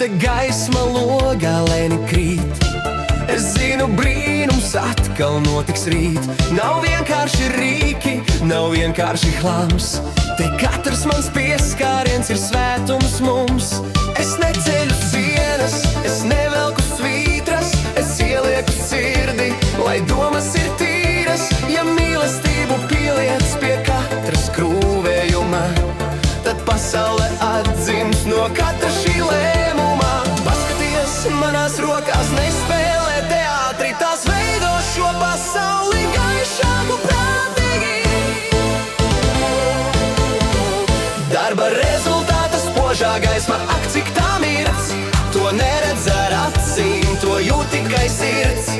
te gaisma logā lēni krīt. Es zinu, brīnums atkal notiks rīt. Nav vienkārši rīki, nav vienkārši hlams. Te katrs mans pieskāriens ir svētums mums. Es neceļu sienas, es nevelku svītras, es ielieku sirdi, lai domas ir tīras. Ja mīlestību pieliec pie katra skrūvējuma, tad pasaule atdzims no katra šī lēmuma. Paskaties, manās rokās nespēlē teātri, tās veido šo pasauli gaišāku prātīgi. Darba rezultāta spožā gaisma, ak cik tā mirds, to neredz ar acīm, to jūt tikai sirds.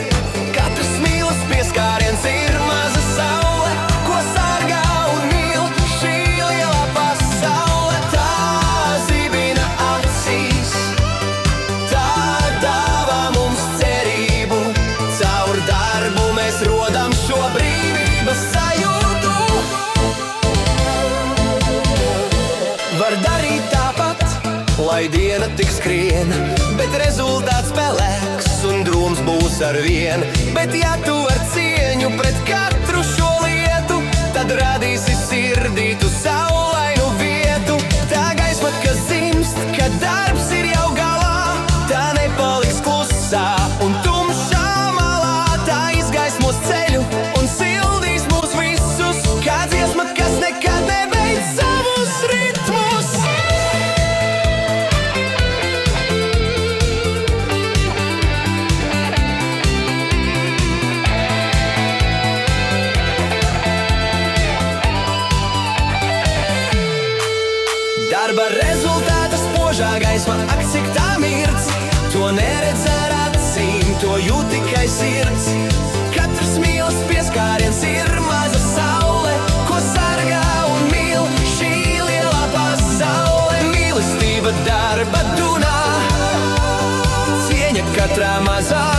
Katrs mīlas pieskāriens ir maza saule, ko sargā un mīl šī lielā pasaule. Tā zibina acīs, tā dāvā mums cerību, caur darbu mēs rodam šo brīvības sajūtu. Var darīt tāpat, lai diena tik skrien, bet rezultāts pelēks un drūms būs ar vien. Bet ja tu ar cieņu pret katru šo lietu, tad radīsi sirdī tu saulainu vietu. Tā gaisma, kas dzimst, kad darbs ir jau galā, tā nepaliks klusā un tumšā malā. Tā izgaismos ceļu un sildīs mūs visus, kā dziesma, kas nekad nebeidz savus ritmus. Darba rezultāta spožā gaisma, ak cik tā mirdz, to neredz ar acīm, to jūt tikai sirds. Katrs mīlas pieskāriens ir maza saule, ko sargā un mīl šī lielā pasaule. Mīlestība darba dunā, cieņa katrā mazā